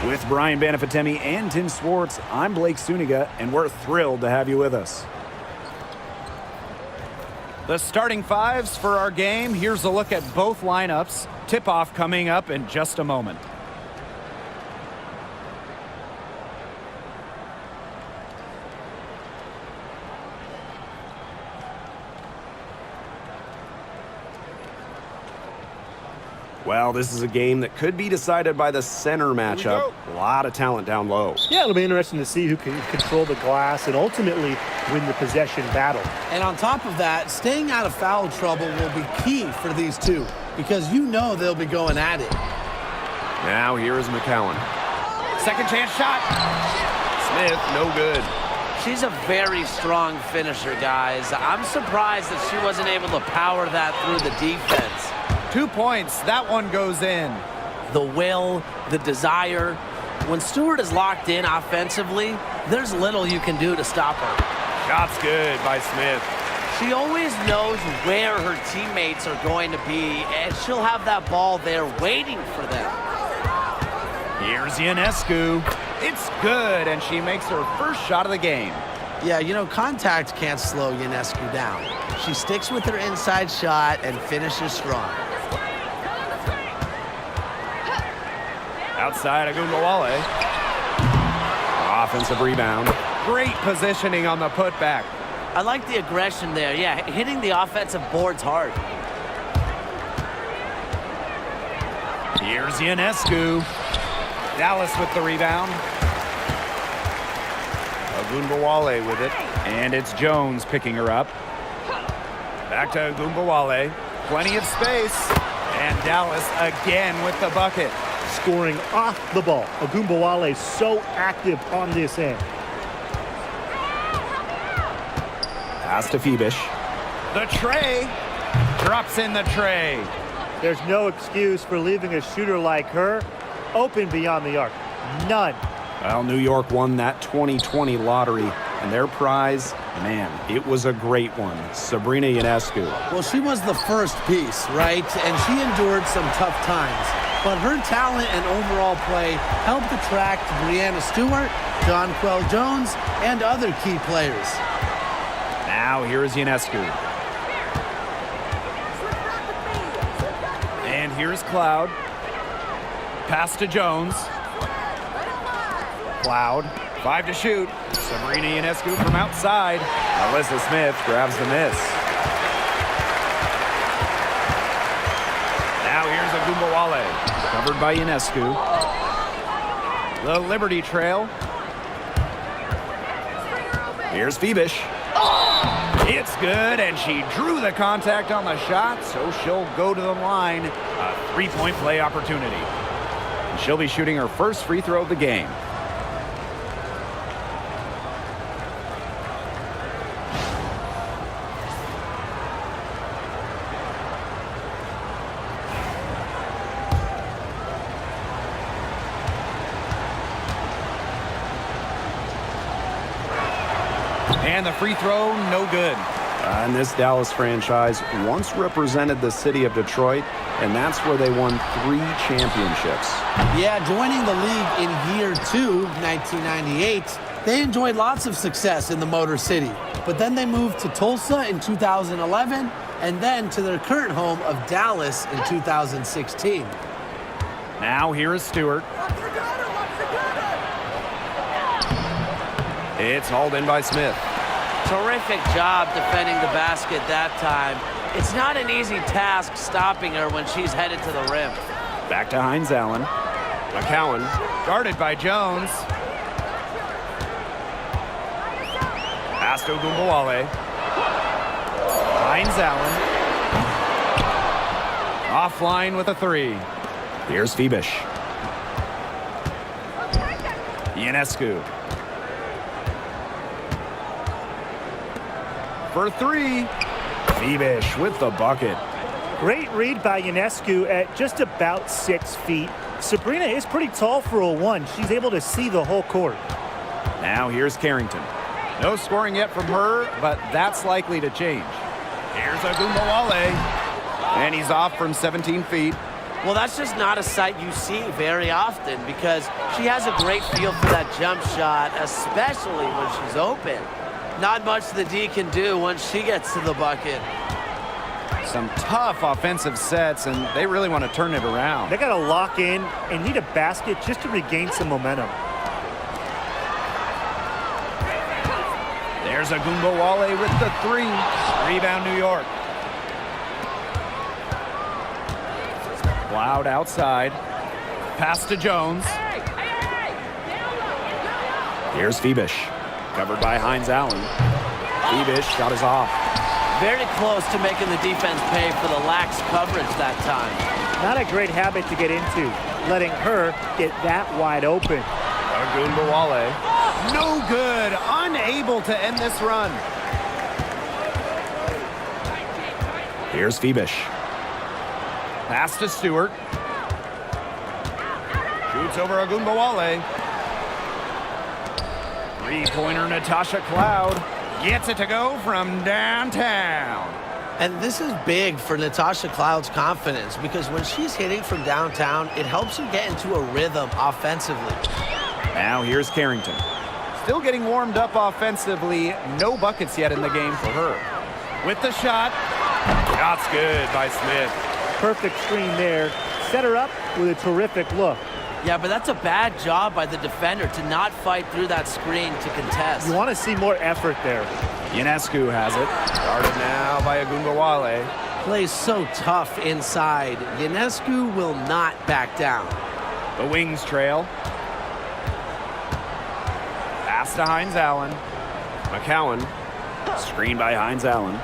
With Brian Banafitemi and Tim Swartz, I'm Blake Suniga, and we're thrilled to have you with us. The starting fives for our game. Here's a look at both lineups. Tip-off coming up in just a moment. Well, this is a game that could be decided by the center matchup. A lot of talent down low. Yeah, it'll be interesting to see who can control the glass and ultimately win the possession battle. And on top of that, staying out of foul trouble will be key for these two because you know they'll be going at it. Now here is McCowan. Second chance shot. Smith, no good. She's a very strong finisher, guys. I'm surprised that she wasn't able to power that through the defense. 2 points. That one goes in. The will, the desire. When Stewart is locked in offensively, there's little you can do to stop her. Shot's good by Smith. She always knows where her teammates are going to be, and she'll have that ball there waiting for them. Here's Ionescu. It's good, and she makes her first shot of the game. Yeah, you know, contact can't slow Ionescu down. She sticks with her inside shot and finishes strong. Outside Agumbawale. Offensive rebound. Great positioning on the putback. I like the aggression there. Yeah, hitting the offensive boards hard. Here's Ionescu. Dallas with the rebound. Agumbawale with it. And it's Jones picking her up. Back to Agumbawale. Plenty of space. And Dallas again with the bucket. Scoring off the ball. Agumbawale so active on this end. Pass to Phoebish. The tray. Drops in the tray. There's no excuse for leaving a shooter like her open beyond the arc. None. Well, New York won that 2020 lottery, and their prize, man, it was a great one. Sabrina Ionescu. Well, she was the first piece, right? And she endured some tough times. But her talent and overall play helped attract Breanna Stewart, Jonquel Jones, and other key players. Now here is Ionescu. And here's Cloud. Pass to Jones. Cloud, 5 to shoot. Sabrina Ionescu from outside. Alyssa Smith grabs the miss. Now here's Agumbawale. Covered by Ionescu. The Liberty Trail. Here's Phoebish. It's good, and she drew the contact on the shot, so she'll go to the line. A three-point play opportunity. And she'll be shooting her first free throw of the game. And the free throw, no good. And this Dallas franchise once represented the city of Detroit, and that's where they won 3 championships. Yeah, joining the league in year 2, 1998, they enjoyed lots of success in the Motor City. But then they moved to Tulsa in 2011, and then to their current home of Dallas in 2016. Now here is Stewart. It's hauled in by Smith. Terrific job defending the basket that time. It's not an easy task stopping her when she's headed to the rim. Back to Hines Allen. McCowan, guarded by Jones. Pass to Agumbawale. Hines Allen. Offline with a 3. Here's Phoebish. Ionescu. For 3. Phoebish with the bucket. Great read by Ionescu at just about 6 feet. Sabrina is pretty tall for a 1. She's able to see the whole court. Now here's Carrington. No scoring yet from her, but that's likely to change. Here's Agumbawale. And he's off from 17 feet. Well, that's just not a sight you see very often because she has a great feel for that jump shot, especially when she's open. Not much the D can do once she gets to the bucket. Some tough offensive sets, and they really want to turn it around. They got to lock in and need a basket just to regain some momentum. There's Agumbawale with the three. Rebound, New York. Loud outside. Pass to Jones. Here's Phoebish. Covered by Hines Allen. Phoebish shot is off. Very close to making the defense pay for the lax coverage that time. Not a great habit to get into, letting her get that wide open. Agumbawale. No good. Unable to end this run. Here's Phoebish. Pass to Stewart. Shoots over Agumbawale. Three-pointer Natasha Cloud. Gets it to go from downtown. And this is big for Natasha Cloud's confidence because when she's hitting from downtown, it helps her get into a rhythm offensively. Now here's Carrington. Still getting warmed up offensively. No buckets yet in the game for her. With the shot. Shot's good by Smith. Perfect screen there. Set her up with a terrific look. Yeah, but that's a bad job by the defender to not fight through that screen to contest. You want to see more effort there. Ionescu has it. Guarded now by Agumbawale. Plays so tough inside. Ionescu will not back down. The Wings trail. Pass to Hines Allen. McCowan. Screen by Hines Allen.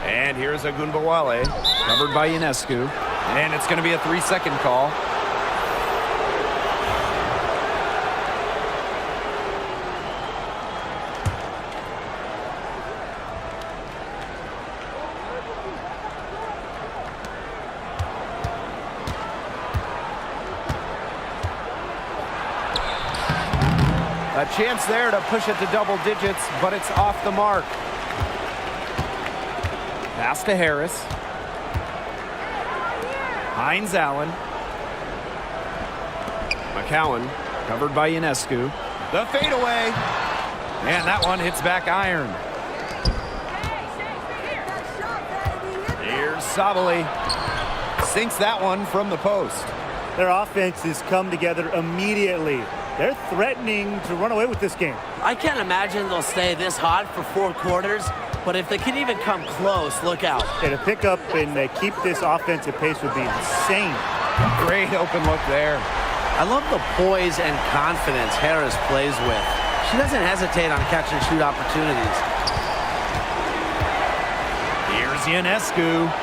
And here's Agumbawale. Covered by Ionescu. And it's going to be a 3-second call. A chance there to push it to double digits, but it's off the mark. Pass to Harris. Hines Allen. McCowan, covered by Ionescu. The fadeaway. And that one hits back iron. Here's Sabali. Sinks that one from the post. Their offenses come together immediately. They're threatening to run away with this game. I can't imagine they'll stay this hot for 4 quarters, but if they can even come close, look out. Yeah, to pick up and keep this offensive pace would be insane. Great open look there. I love the poise and confidence Harris plays with. She doesn't hesitate on catch and shoot opportunities. Here's Ionescu.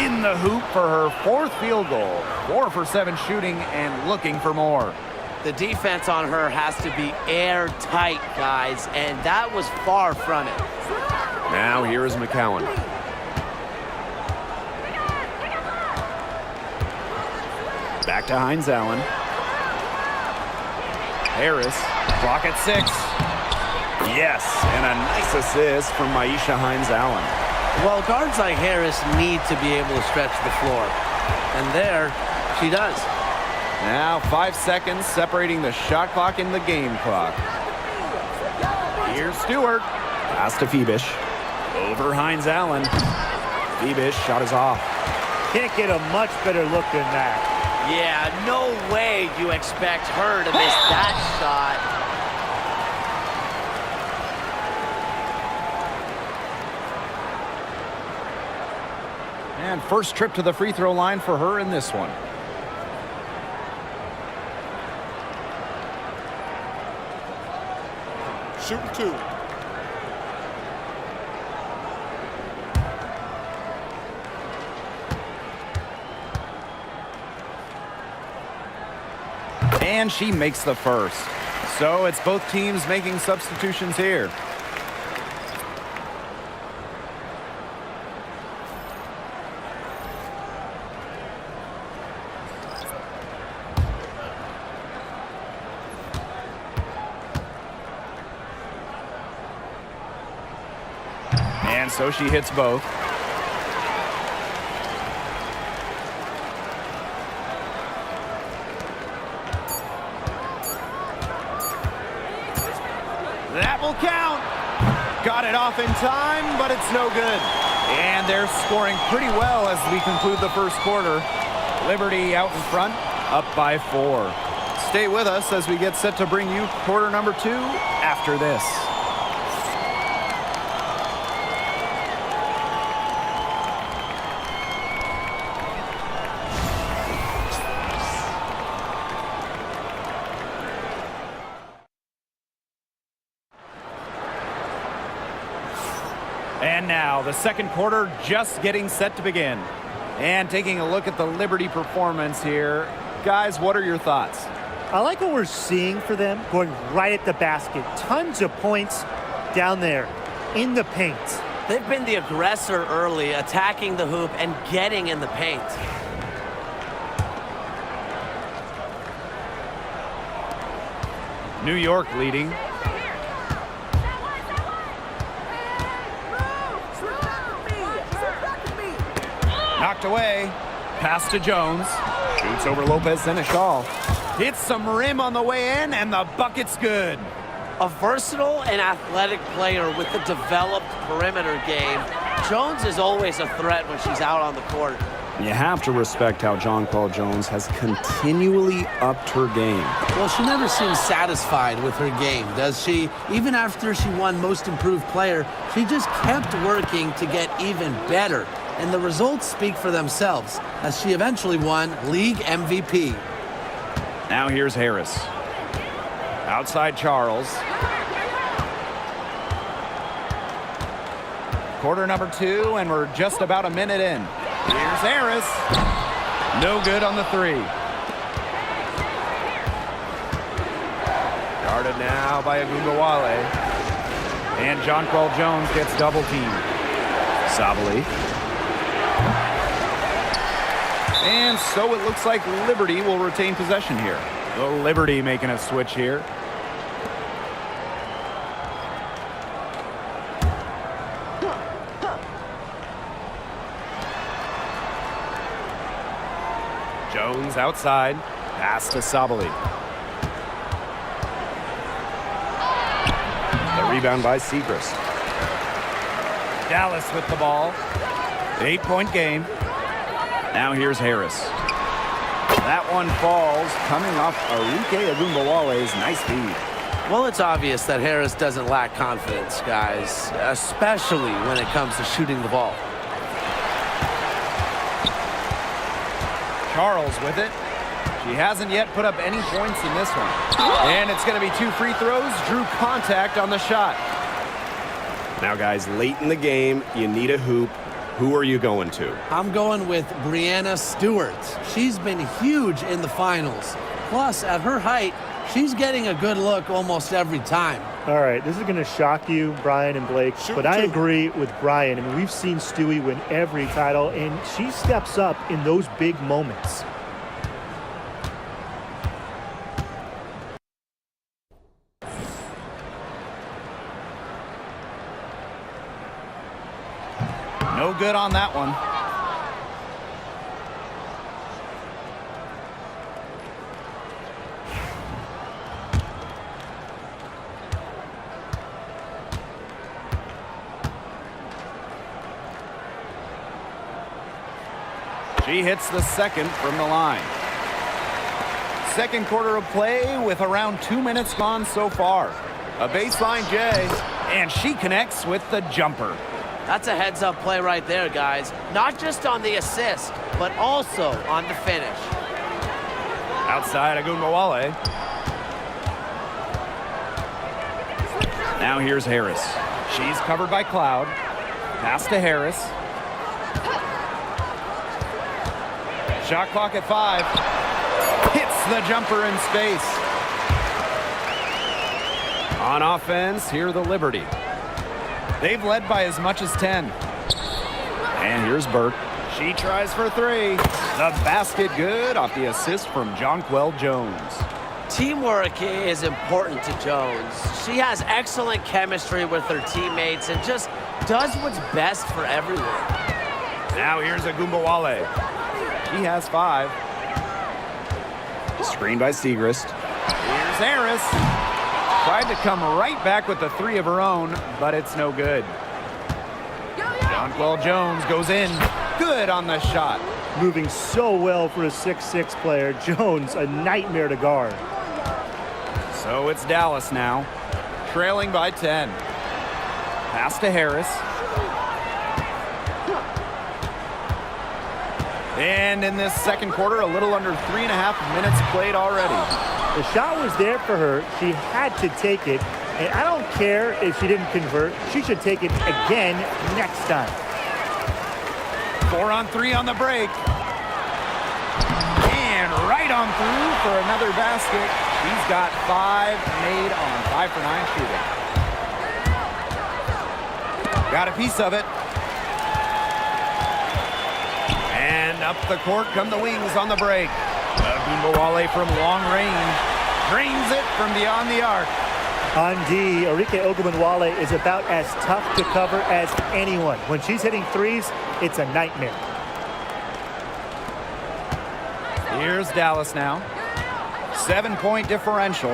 In the hoop for her 4th field goal. 4 for 7 shooting and looking for more. The defense on her has to be airtight, guys, and that was far from it. Now here is McCowan. Back to Hines Allen. Harris, clock at 6. Yes, and a nice assist from Maisha Hines Allen. Well, guards like Harris need to be able to stretch the floor, and there she does. Now 5 seconds separating the shot clock and the game clock. Here's Stewart. Pass to Phoebish. Over Hines Allen. Phoebish shot is off. Can't get a much better look than that. Yeah, no way you expect her to miss that shot. And first trip to the free throw line for her in this one. Shooting 2. And she makes the first. So it's both teams making substitutions here. And so she hits both. That will count. Got it off in time, but it's no good. And they're scoring pretty well as we conclude the first quarter. Liberty out in front, up by 4. Stay with us as we get set to bring you quarter number 2 after this. And now the second quarter just getting set to begin. And taking a look at the Liberty performance here. Guys, what are your thoughts? I like what we're seeing for them, going right at the basket. Tons of points down there in the paint. They've been the aggressor early, attacking the hoop and getting in the paint. New York leading. Knocked away. Pass to Jones. Shoots over Lopez and a shawl. Hits some rim on the way in, and the bucket's good. A versatile and athletic player with a developed perimeter game. Jones is always a threat when she's out on the court. You have to respect how Jonquel Jones has continually upped her game. Well, she never seems satisfied with her game, does she? Even after she won Most Improved Player, she just kept working to get even better. And the results speak for themselves, as she eventually won League MVP. Now here's Harris. Outside Charles. Quarter number 2, and we're just about a minute in. Here's Harris. No good on the 3. Guarded now by Agumbawale. And Jonquel Jones gets double teamed. Sabali. And so it looks like Liberty will retain possession here. The Liberty making a switch here. Jones outside. Pass to Sabali. The rebound by Segrist. Dallas with the ball. 8-point game. Now here's Harris. That one falls, coming off Arike Agumbawale's nice feed. Well, it's obvious that Harris doesn't lack confidence, guys, especially when it comes to shooting the ball. Charles with it. She hasn't yet put up any points in this one. And it's going to be 2 free throws. Drew contact on the shot. Now, guys, late in the game, you need a hoop. Who are you going to? I'm going with Brianna Stewart. She's been huge in the finals. Plus, at her height, she's getting a good look almost every time. All right, this is going to shock you, Brian and Blake, but I agree with Brian. I mean, we've seen Stewie win every title, and she steps up in those big moments. No good on that one. She hits the second from the line. Second quarter of play with around 2 minutes gone so far. A baseline J, and she connects with the jumper. That's a heads-up play right there, guys. Not just on the assist, but also on the finish. Outside Agumbawale. Now here's Harris. She's covered by Cloud. Pass to Harris. Shot clock at 5. Hits the jumper in space. On offense, here the Liberty. They've led by as much as 10. And here's Burke. She tries for 3. The basket good off the assist from Jonquel Jones. Teamwork is important to Jones. She has excellent chemistry with her teammates and just does what's best for everyone. Now here's Agumbawale. He has 5. Screen by Segrist. Here's Harris. Tried to come right back with the three of her own, but it's no good. Jonquel Jones goes in. Good on the shot. Moving so well for a 6'6 player. Jones, a nightmare to guard. So it's Dallas now, trailing by 10. Pass to Harris. And in this second quarter, a little under 3.5 minutes played already. The shot was there for her. She had to take it. And I don't care if she didn't convert. She should take it again next time. 4 on 3 on the break. And right on through for another basket. She's got 5 made on 5 for 9 shooting. Got a piece of it. And up the court come the Wings on the break. Agunbowale from long range. Drains it from beyond the arc. On D, Arike Ogunbowale is about as tough to cover as anyone. When she's hitting threes, it's a nightmare. Here's Dallas now. 7-point differential.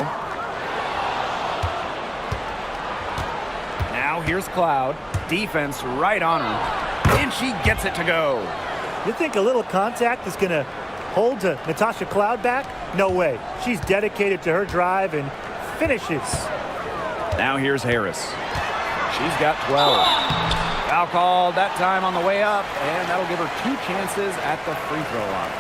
Now here's Cloud. Defense right on her. And she gets it to go. You think a little contact is going to hold to Natasha Cloud back? No way. She's dedicated to her drive and finishes. Now here's Harris. She's got 12. Foul called that time on the way up, and that'll give her 2 chances at the free throw line.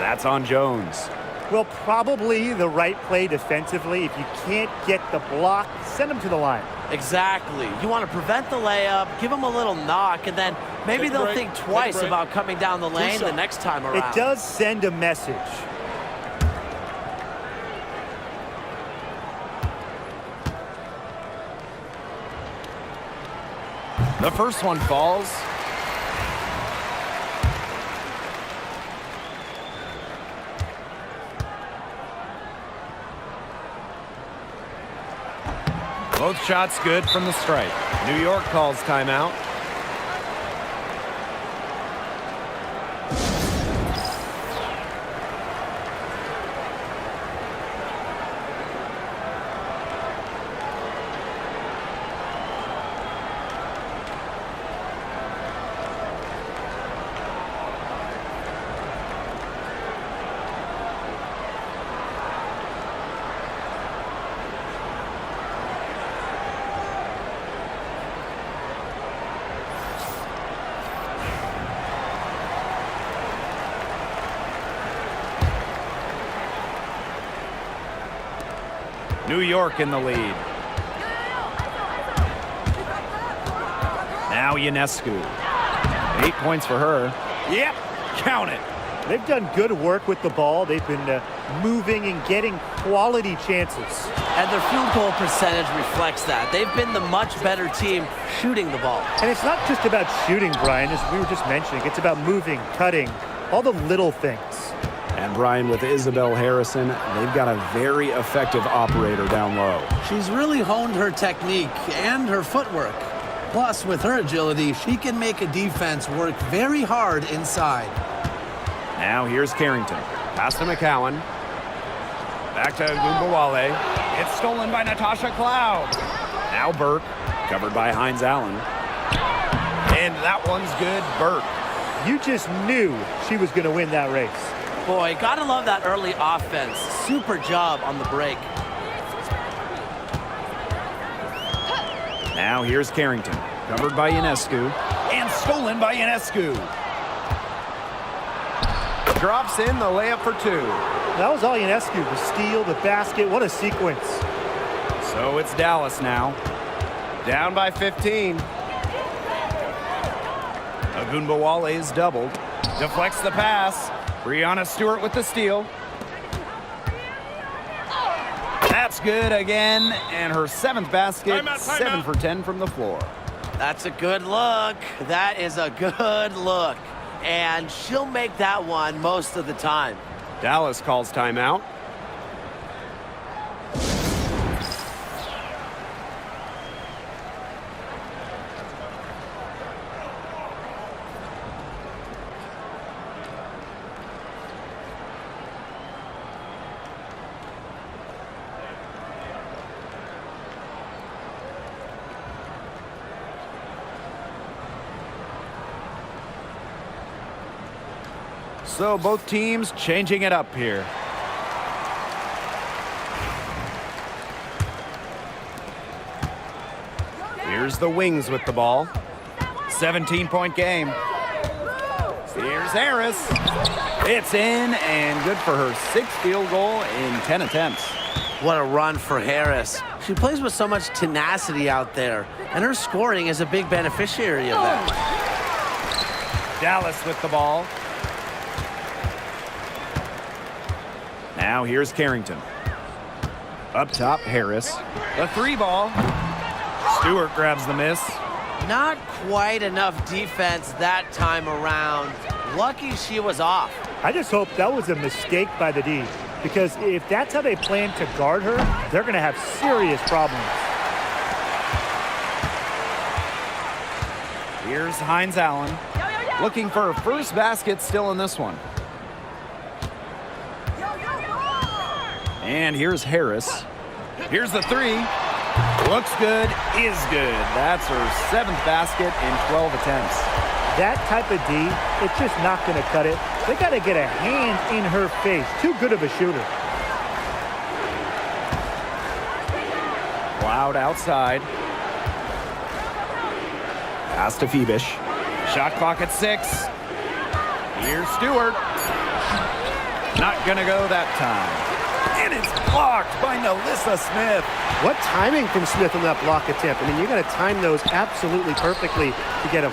That's on Jones. Well, probably the right play defensively. If you can't get the block, send them to the line. Exactly. You want to prevent the layup, give them a little knock, and then maybe they'll think twice about coming down the lane the next time around. It does send a message. The first one falls. Both shots good from the stripe. New York calls timeout. New York in the lead. Now Ionescu. 8 points for her. Yep, count it. They've done good work with the ball. They've been moving and getting quality chances. And their field goal percentage reflects that. They've been the much better team shooting the ball. And it's not just about shooting, Brian, as we were just mentioning. It's about moving, cutting, all the little things. And Brian, with Isabel Harrison, they've got a very effective operator down low. She's really honed her technique and her footwork. Plus, with her agility, she can make a defense work very hard inside. Now here's Carrington. Pass to McCowan. Back to Agunbowale. It's stolen by Natasha Cloud. Now Burke, covered by Hines Allen. And that one's good, Burke. You just knew she was going to win that race. Boy, gotta love that early offense. Super job on the break. Now here's Carrington, covered by Ionescu. And stolen by Ionescu. Drops in the layup for 2. That was all Ionescu. The steal, the basket, what a sequence. So it's Dallas now. Down by 15. Agunbowale is doubled. Deflects the pass. Breanna Stewart with the steal. That's good again. And her 7th basket, 7 for 10 from the floor. That's a good look. That is a good look. And she'll make that one most of the time. Dallas calls timeout. So both teams changing it up here. Here's the Wings with the ball. 17-point game. Here's Harris. It's in and good for her 6th field goal in 10 attempts. What a run for Harris. She plays with so much tenacity out there, and her scoring is a big beneficiary of that. Dallas with the ball. Now here's Carrington. Up top, Harris. The 3 ball. Stewart grabs the miss. Not quite enough defense that time around. Lucky she was off. I just hope that was a mistake by the D, because if that's how they plan to guard her, they're going to have serious problems. Here's Hines Allen. Looking for her first basket still in this one. And here's Harris. Here's the 3. Looks good, is good. That's her 7th basket in 12 attempts. That type of D, it's just not going to cut it. They got to get a hand in her face. Too good of a shooter. Cloud outside. Pass to Phoebish. Shot clock at 6. Here's Stewart. Not gonna go that time. And it's blocked by Nalissa Smith. What timing from Smith on that block attempt. I mean, you got to time those absolutely perfectly to get them.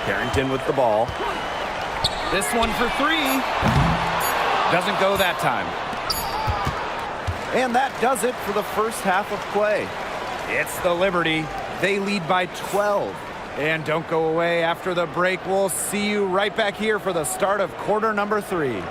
Carrington with the ball. This one for 3. Doesn't go that time. And that does it for the first half of play. It's the Liberty. They lead by 12. And don't go away after the break. We'll see you right back here for the start of quarter number 3.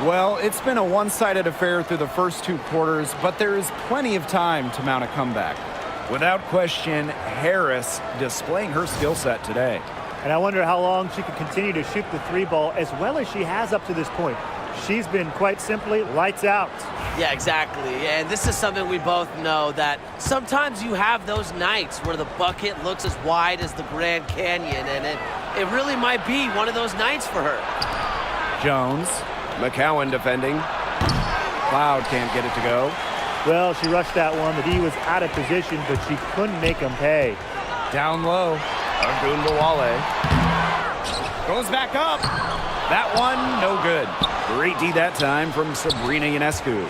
Well, it's been a one-sided affair through the first 2 quarters, but there is plenty of time to mount a comeback. Without question, Harris displaying her skill set today. And I wonder how long she can continue to shoot the 3 ball as well as she has up to this point. She's been quite simply lights out. Yeah, exactly. And this is something we both know, that sometimes you have those nights where the bucket looks as wide as the Grand Canyon, and it really might be one of those nights for her. Jones. McCowan defending. Cloud can't get it to go. Well, she rushed that one. The D was out of position, but she couldn't make them pay. Down low. Agunbawale. Goes back up. That one, no good. Great D that time from Sabrina Ionescu.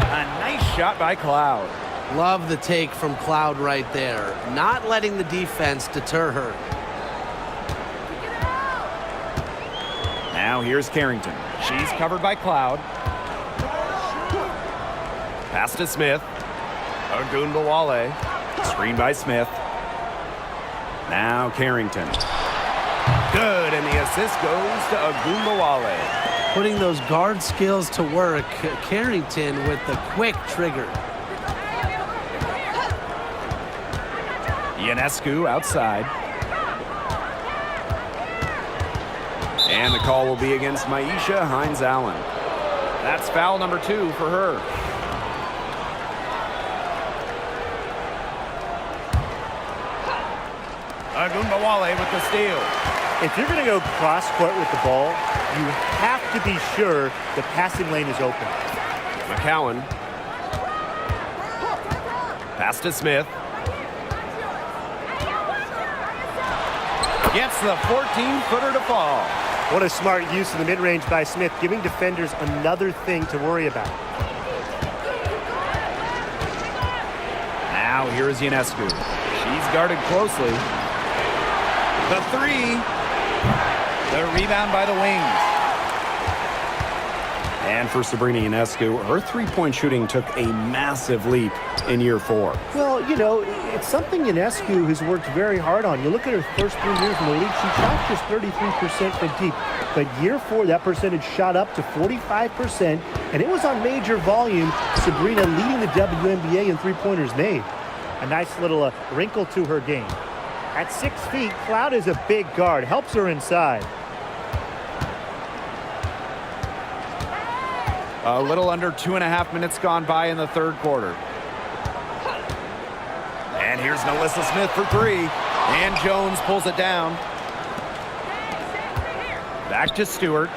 A nice shot by Cloud. Love the take from Cloud right there. Not letting the defense deter her. Now here's Carrington. She's covered by Cloud. Pass to Smith. Agunbawale. Screen by Smith. Now Carrington. Good, and the assist goes to Agunbawale. Putting those guard skills to work. Carrington with the quick trigger. Ionescu outside. And the call will be against Maisha Hines Allen. That's foul number 2 for her. Agunbawale with the steal. If you're going to go cross-court with the ball, you have to be sure the passing lane is open. McCowan. Pass to Smith. Gets the 14-footer to fall. What a smart use of the mid-range by Smith, giving defenders another thing to worry about. Now here is Ionescu. She's guarded closely. The three. The rebound by the wings. And for Sabrina Ionescu, her three-point shooting took a massive leap in year 4. Well, you know, it's something Ionescu has worked very hard on. You look at her first 3 years in the league, she shot just 33% from deep. But year 4, that percentage shot up to 45%, and it was on major volume. Sabrina leading the WNBA in three-pointers made. A nice little wrinkle to her game. At 6 feet, Cloud is a big guard, helps her inside. A little under 2.5 minutes gone by in the third quarter. And here's Nalissa Smith for 3. And Jones pulls it down. Back to Stewart.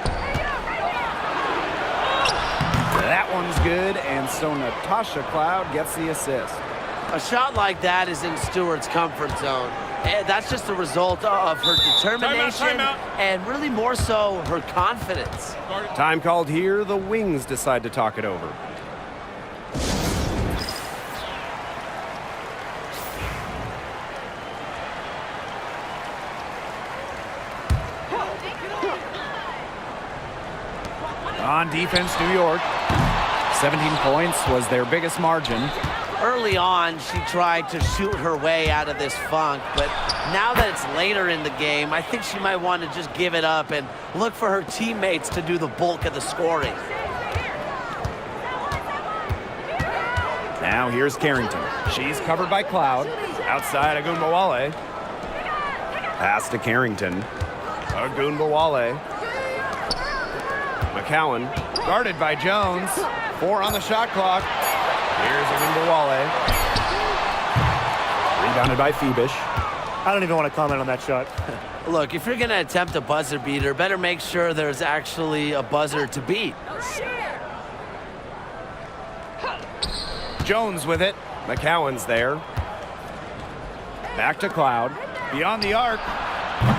That one's good, and so Natasha Cloud gets the assist. A shot like that is in Stewart's comfort zone. And that's just a result of her determination and really more so her confidence. Time called here. The Wings decide to talk it over. On defense, New York. 17 points was their biggest margin. Early on, she tried to shoot her way out of this funk, but now that it's later in the game, I think she might want to just give it up and look for her teammates to do the bulk of the scoring. Now here's Carrington. She's covered by Cloud. Outside, Agunbowale. Pass to Carrington. Agunbowale. McCowan. Guarded by Jones. 4 on the shot clock. Here's Agunbowale. Rebounded by Phoebish. I don't even want to comment on that shot. Look, if you're going to attempt a buzzer beater, better make sure there's actually a buzzer to beat. Jones with it. McCowan's there. Back to Cloud. Beyond the arc.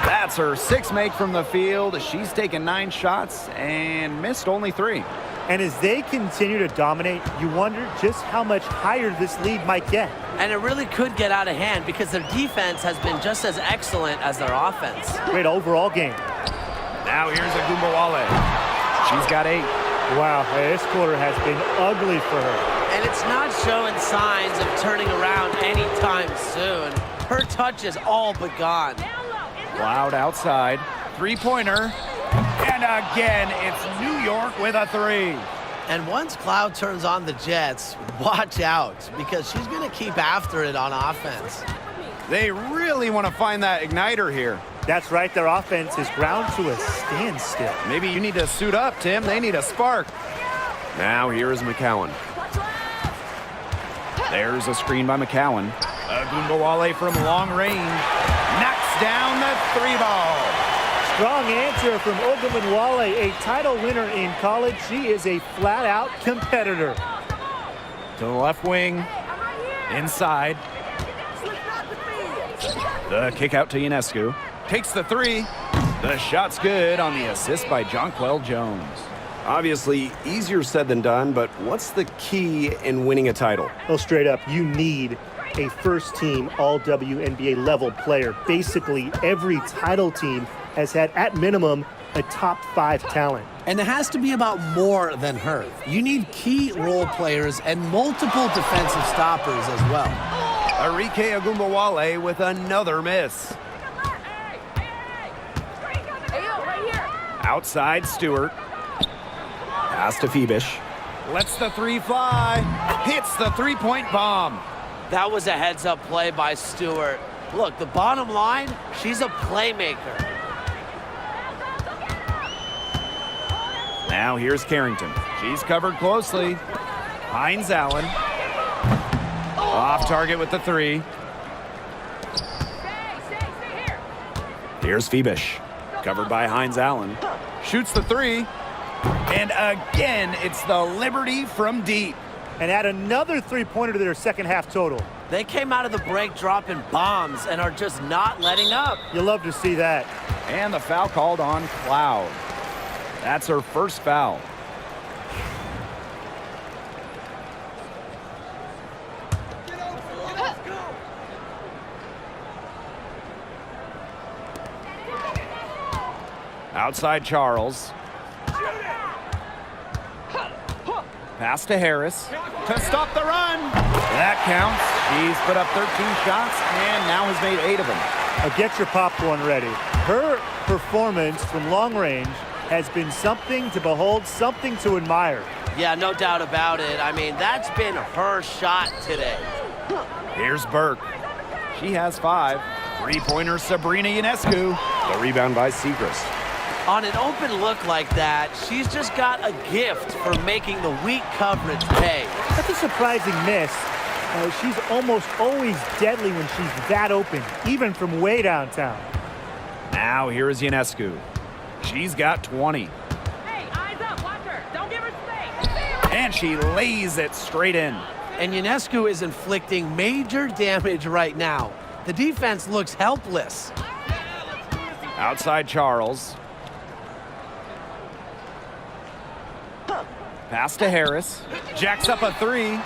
That's her 6th make from the field. She's taken 9 shots and missed only 3. And as they continue to dominate, you wonder just how much higher this lead might get. And it really could get out of hand because their defense has been just as excellent as their offense. Great overall game. Now here's Agunbowale. She's got 8. Wow, this quarter has been ugly for her. And it's not showing signs of turning around anytime soon. Her touch is all but gone. Cloud outside. 3-pointer. And again, it's New York with a 3. And once Cloud turns on the Jets, watch out, because she's going to keep after it on offense. They really want to find that igniter here. That's right, their offense is ground to a standstill. Maybe you need to suit up, Tim. They need a spark. Now here is McCowan. There's a screen by McCowan. Agunbowale from long range. Knocks down the 3 ball. Strong answer from Ogunbowale, a title winner in college. She is a flat-out competitor. To the left wing. Inside. The kick out to Ionescu. Takes the 3. The shot's good on the assist by Jonquel Jones. Obviously, easier said than done, but what's the key in winning a title? Well, straight up, you need a first-team all-WNBA level player. Basically, every title team has had, at minimum, a top 5 talent. And it has to be about more than her. You need key role players and multiple defensive stoppers as well. Arike Agunbowale with another miss. Outside, Stewart. Pass to Phoebish. Lets the 3 fly. Hits the 3-point bomb. That was a heads-up play by Stewart. Look, the bottom line, she's a playmaker. Now here's Carrington. She's covered closely. Hines Allen. Off target with the 3. Here's Phoebish. Covered by Hines Allen. Shoots the 3. And again, it's the Liberty from deep. And add another 3-pointer to their second half total. They came out of the break dropping bombs and are just not letting up. You love to see that. And the foul called on Cloud. That's her first foul. Outside Charles. Pass to Harris to stop the run. That counts. She's put up 13 shots and now has made 8 of them. Get your popcorn ready. Her performance from long range has been something to behold, something to admire. Yeah, no doubt about it. I mean, that's been her shot today. Here's Burke. She has 5. Three-pointer Sabrina Ionescu. The rebound by Segrist. On an open look like that, she's just got a gift for making the weak coverage pay. That's a surprising miss. She's almost always deadly when she's that open, even from way downtown. Now here is Ionescu. She's got 20. Hey, eyes up, watch her. Don't give her space. And she lays it straight in. And Ionescu is inflicting major damage right now. The defense looks helpless. Outside Charles. Pass to Harris. Jacks up a 3.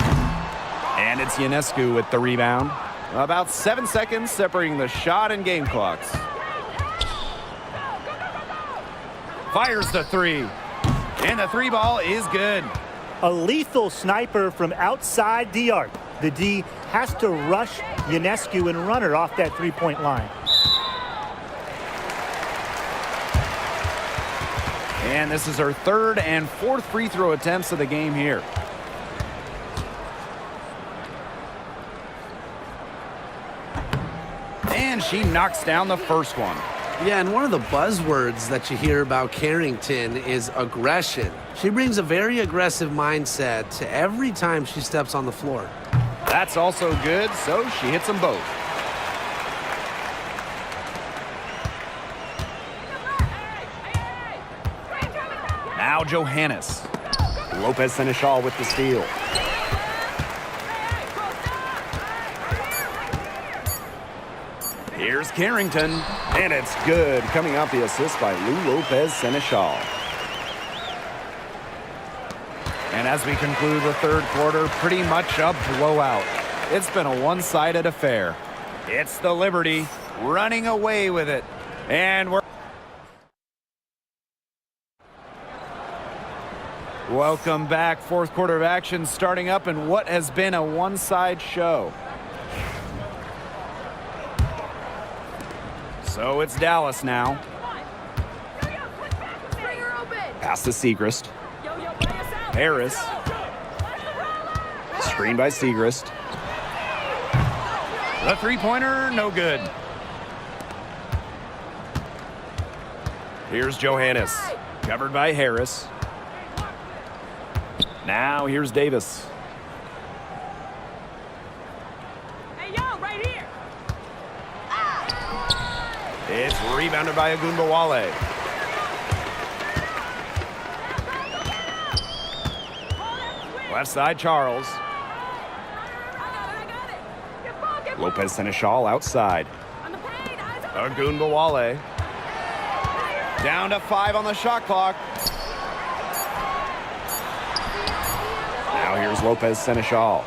And it's Ionescu with the rebound. About 7 seconds separating the shot and game clocks. Fires the 3. And the 3 ball is good. A lethal sniper from outside the arc. The D has to rush Ionescu and run her off that three-point line. And this is her 3rd and 4th free throw attempts of the game here. And she knocks down the first one. Yeah, and one of the buzzwords that you hear about Carrington is aggression. She brings a very aggressive mindset to every time she steps on the floor. That's also good, so she hits them both. Now Johannes. Lopez Seneschal with the steal. Here's Carrington. And it's good. Coming out the assist by Lou Lopez Seneschal. And as we conclude the 3rd quarter, pretty much a blowout. It's been a one-sided affair. It's the Liberty running away with it. And we're... Welcome back. 4th quarter of action starting up in what has been a one-side show. So it's Dallas now. Pass to Segrist. Harris. Screen by Segrist. The three-pointer, no good. Here's Johannes. Covered by Harris. Now here's Davis. Hey, yo, right here. It's rebounded by Agunbawale. Left side, Charles. Lopez Seneschal outside. Agunbawale. Down to 5 on the shot clock. Now here's Lopez Seneschal.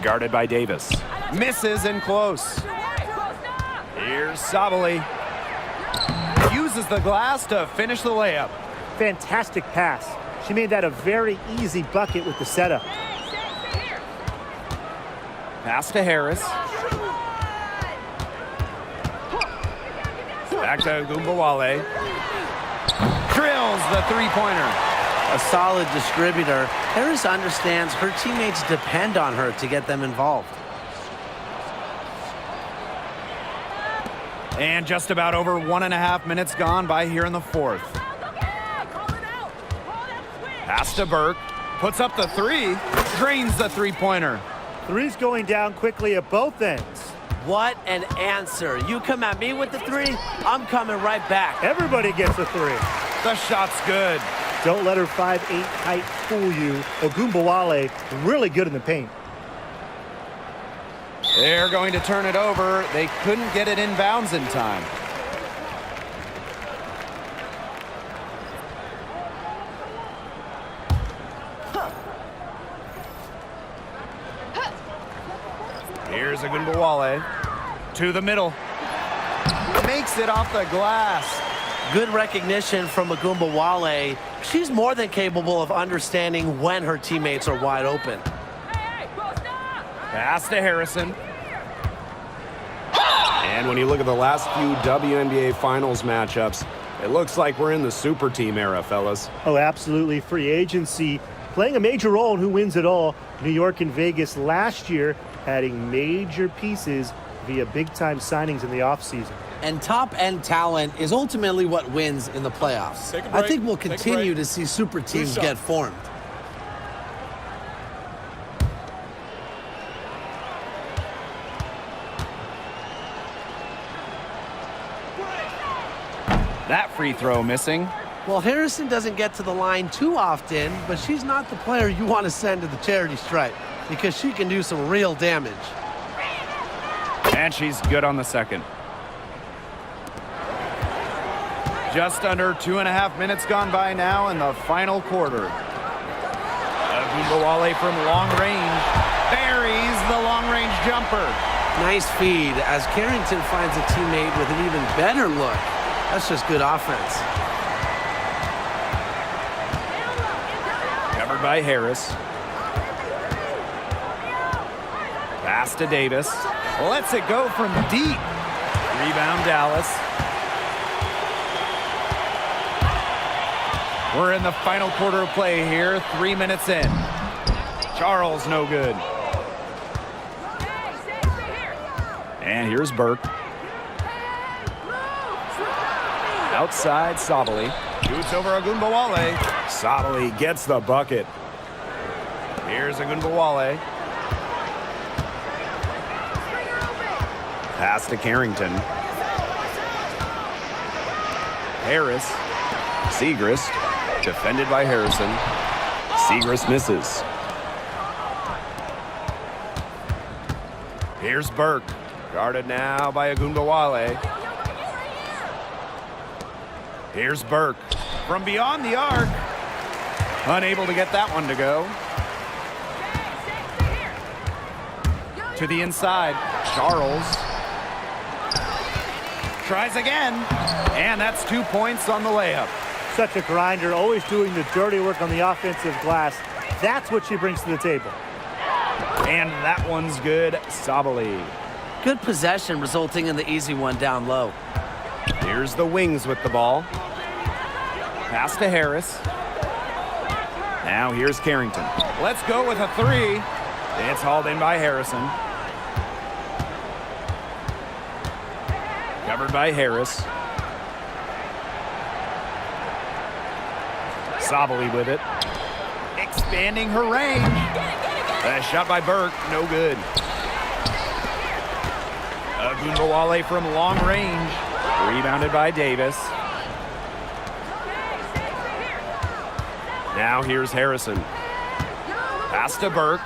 Guarded by Davis. Misses and close. Here's Sabali. Uses the glass to finish the layup. Fantastic pass. She made that a very easy bucket with the setup. Pass to Harris. Back to Agunbawale. Drills the three-pointer. A solid distributor. Harris understands her teammates depend on her to get them involved. And just about over 1.5 minutes gone by here in the 4th. Pass to Burke. Puts up the 3. Drains the three-pointer. Three's going down quickly at both ends. What an answer. You come at me with the 3, I'm coming right back. Everybody gets a 3. The shot's good. Don't let her 5'8" height fool you. Agunbawale really good in the paint. They're going to turn it over. They couldn't get it inbounds in time. Here's Agunbowale to the middle. Makes it off the glass. Good recognition from Agunbowale. She's more than capable of understanding when her teammates are wide open. Pass to Harrison. And when you look at the last few WNBA Finals matchups, it looks like we're in the super team era, fellas. Oh, absolutely. Free agency playing a major role in who wins it all. New York and Vegas last year adding major pieces via big-time signings in the offseason. And top-end talent is ultimately what wins in the playoffs. I think we'll continue to see super teams get formed. That free throw missing. Well, Harrison doesn't get to the line too often, but she's not the player you want to send to the charity stripe because she can do some real damage. And she's good on the second. Just under 2.5 minutes gone by now in the final quarter. Agunbowale from long range buries the long-range jumper. Nice feed as Carrington finds a teammate with an even better look. That's just good offense. Covered by Harris. Pass to Davis. Lets it go from deep. Rebound Dallas. We're in the final quarter of play here. 3 minutes in. Charles no good. And here's Burke. Outside Sabali. Shoots over Agunbowale. Sabali gets the bucket. Here's Agunbowale. Pass to Carrington. Harris. Segrist. Defended by Harrison. Segrist misses. Here's Burke. Guarded now by Agunbowale. Here's Burke. From beyond the arc. Unable to get that one to go. To the inside. Charles. Tries again. And that's 2 points on the layup. Such a grinder, always doing the dirty work on the offensive glass. That's what she brings to the table. And that one's good. Sabali. Good possession resulting in the easy one down low. Here's the Wings with the ball. Pass to Harris. Now here's Carrington. Let's go with a three. It's hauled in by Harrison. Covered by Harris. Sabali with it. Expanding her range. A shot by Burke. No good. Agunbowale from long range. Rebounded by Davis. Now here's Harrison. Pass to Burke.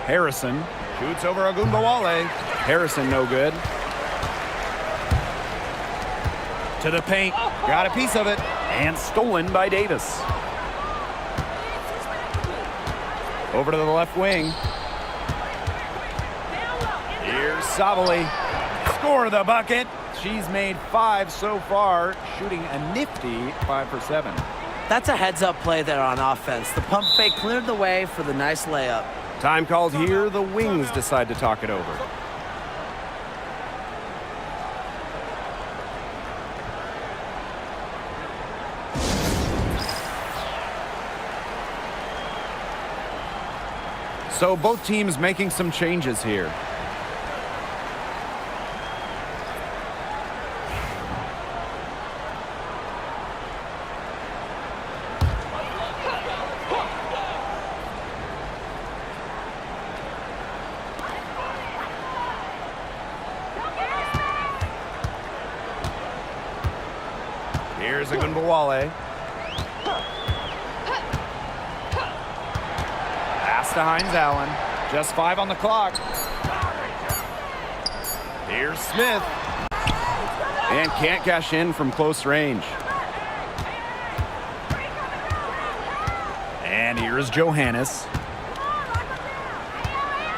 Harrison shoots over Agunbowale. Harrison no good. To the paint. Got a piece of it. And stolen by Davis. Over to the left wing. Here's Sabali. Score the bucket. She's made 5 so far, shooting a nifty 5 for 7. That's a heads-up play there on offense. The pump fake cleared the way for the nice layup. Time called here. The Wings decide to talk it over. So both teams making some changes here. Here's Agunbowale. Pass to Hines Allen. Just 5 on the clock. Here's Smith. And can't cash in from close range. And here's Johannes.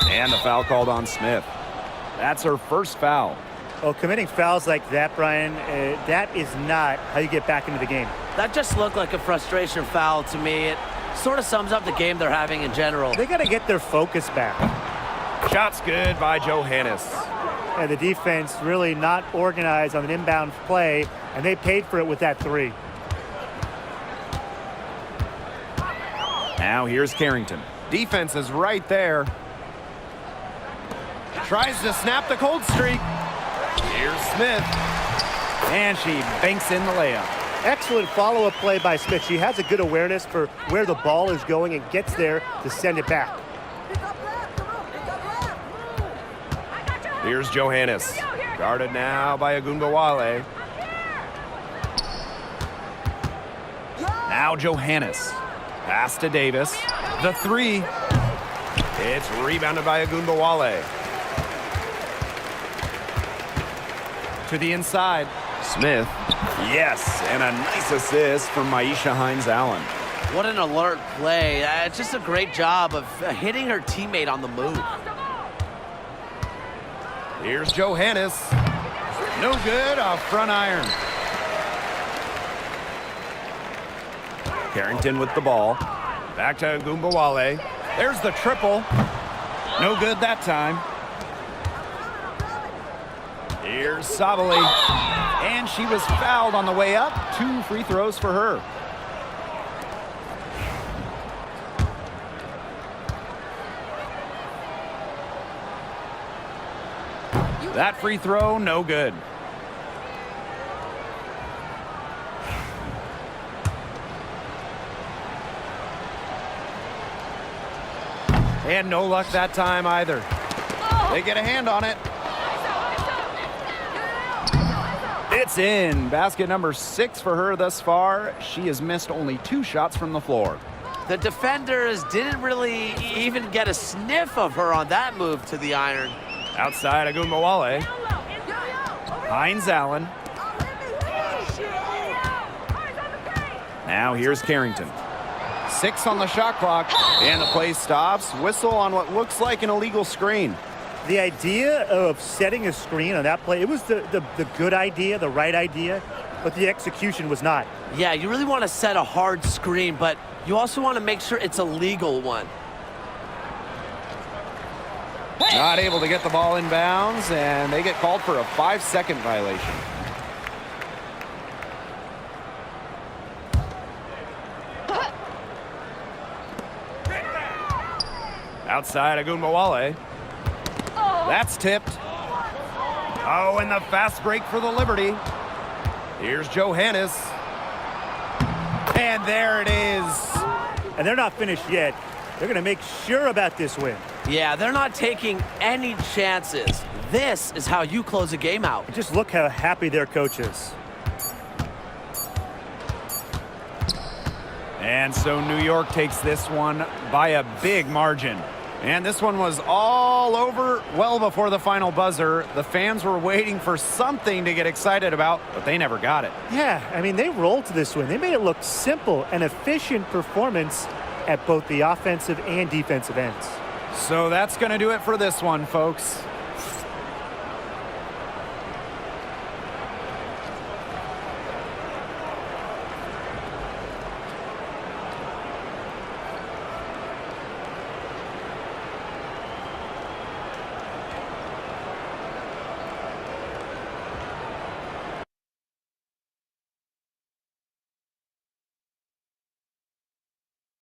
And the foul called on Smith. That's her first foul. Oh, committing fouls like that, Brian, that is not how you get back into the game. That just looked like a frustration foul to me. It sort of sums up the game they're having in general. They got to get their focus back. Shot's good by Johannes. And the defense really not organized on an inbound play, and they paid for it with that three. Now here's Carrington. Defense is right there. Tries to snap the cold streak. Here's Smith. And she banks in the layup. Excellent follow-up play by Smith. She has a good awareness for where the ball is going and gets there to send it back. Here's Johannes. Guarded now by Agunbowale. Now Johannes. Pass to Davis. The three. It's rebounded by Agunbowale. To the inside. Smith. Yes, and a nice assist from Maisha Hines-Allen. What an alert play. It's just a great job of hitting her teammate on the move. Here's Johannes. No good, a front iron. Carrington with the ball. Back to Agunbowale. There's the triple. No good that time. Here's Sabali. And she was fouled on the way up. 2 free throws for her. That free throw, no good. And no luck that time either. They get a hand on it. It's in. Basket number 6 for her thus far. She has missed only 2 shots from the floor. The defenders didn't really even get a sniff of her on that move to the iron. Outside Agunbowale. Hines-Allen. Now here's Carrington. 6 on the shot clock, and the play stops. Whistle on what looks like an illegal screen. The idea of setting a screen on that play, it was the good idea, the right idea, but the execution was not. Yeah, you really want to set a hard screen, but you also want to make sure it's a legal one. Not able to get the ball in bounds, and they get called for a 5-second violation. Outside Agunbowale. That's tipped. Oh, and the fast break for the Liberty. Here's Johannes. And there it is. And they're not finished yet. They're going to make sure about this win. Yeah, they're not taking any chances. This is how you close a game out. Just look how happy their coach is. And so New York takes this one by a big margin. And this one was all over well before the final buzzer. The fans were waiting for something to get excited about, but they never got it. Yeah, I mean, they rolled to this win. They made it look simple and efficient performance at both the offensive and defensive ends. So that's going to do it for this one, folks.